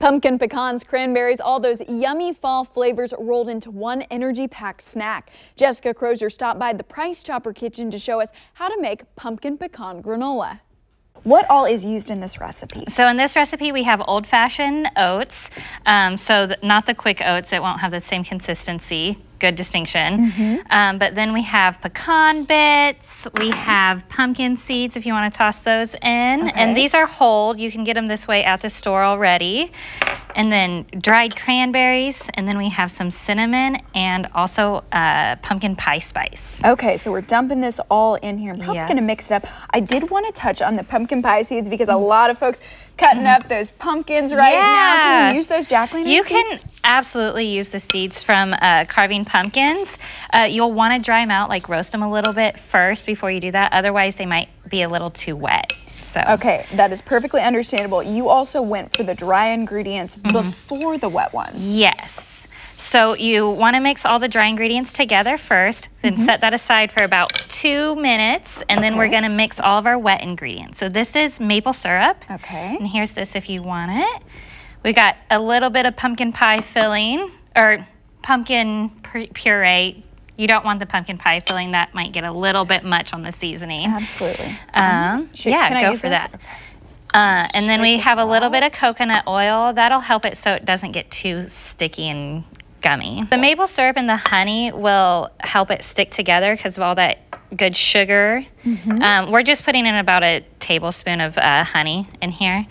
Pumpkin, pecans, cranberries, all those yummy fall flavors rolled into one energy-packed snack. Jessica Crozier stopped by the Price Chopper kitchen to show us how to make pumpkin pecan granola. What all is used in this recipe? So in this recipe, we have old-fashioned oats. Not the quick oats, it won't have the same consistency. Good distinction. But then we have pecan bits, we have pumpkin seeds if you want to toss those in. Okay. And these are whole. You can get them this way at the store already. And then dried cranberries, and then we have some cinnamon and also pumpkin pie spice. Okay, so we're dumping this all in here. I'm probably gonna mix it up. I did want to touch on the pumpkin pie seeds because a lot of folks cutting up those pumpkins right now. Can you use those jack-o'-lantern seeds? You can absolutely use the seeds from carving pumpkins. You'll want to dry them out, like roast them a little bit first before you do that. Otherwise, they might be a little too wet. So. Okay, that is perfectly understandable. You also went for the dry ingredients before the wet ones. Yes. So you want to mix all the dry ingredients together first, then set that aside for about 2 minutes, and then we're going to mix all of our wet ingredients. So this is maple syrup. Okay. And here's this if you want it. We got a little bit of pumpkin pie filling, or pumpkin puree. You don't want the pumpkin pie filling. That might get a little bit much on the seasoning. Absolutely. Yeah, go for that. And then we have a little bit of coconut oil. That'll help it so it doesn't get too sticky and gummy. The maple syrup and the honey will help it stick together because of all that good sugar. We're just putting in about a tablespoon of honey in here.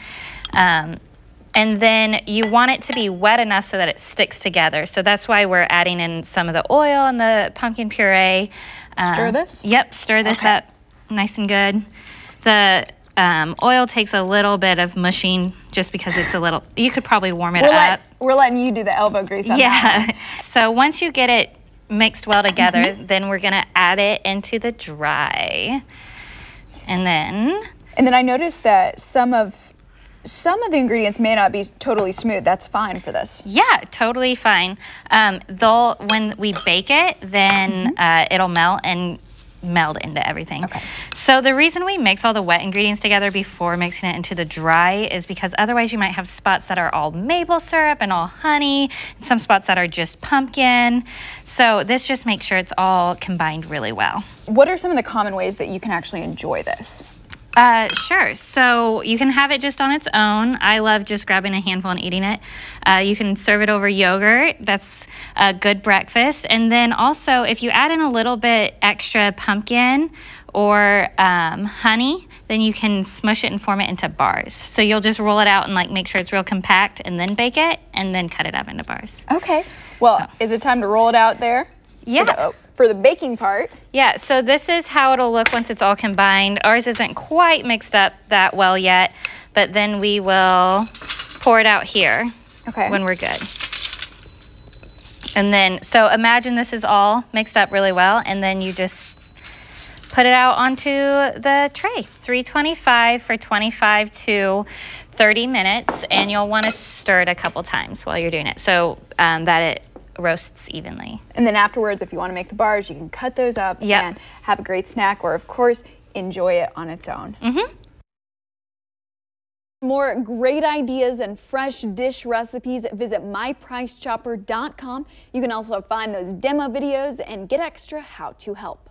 And then you want it to be wet enough so that it sticks together. So that's why we're adding in some of the oil and the pumpkin puree. Stir this? Yep, stir this up nice and good. The oil takes a little bit of mushing just because it's a little, you could probably warm it up. We're letting you do the elbow grease on that one. So once you get it mixed well together, then we're gonna add it into the dry. And then I noticed that some of the ingredients may not be totally smooth. That's fine for this. Yeah, totally fine. When we bake it, then it'll melt and meld into everything. Okay. So the reason we mix all the wet ingredients together before mixing it into the dry is because otherwise you might have spots that are all maple syrup and all honey, and some spots that are just pumpkin. So this just makes sure it's all combined really well. What are some of the common ways that you can actually enjoy this? Sure. So you can have it just on its own. I love just grabbing a handful and eating it. You can serve it over yogurt. That's a good breakfast. And then also, if you add in a little bit extra pumpkin or honey, then you can smush it and form it into bars. So you'll just roll it out and like make sure it's real compact and then bake it and then cut it up into bars. Okay. Well, is it time to roll it out there? Yeah. For the baking part. Yeah, so this is how it'll look once it's all combined. Ours isn't quite mixed up that well yet, but then we will pour it out here when we're good. And then, so imagine this is all mixed up really well, and then you just put it out onto the tray. 325 for 25 to 30 minutes, and you'll want to stir it a couple times while you're doing it so that it roasts evenly. And then afterwards, if you want to make the bars, you can cut those up and have a great snack, or of course, enjoy it on its own. More great ideas and fresh dish recipes, visit mypricechopper.com. You can also find those demo videos and get extra how-to help.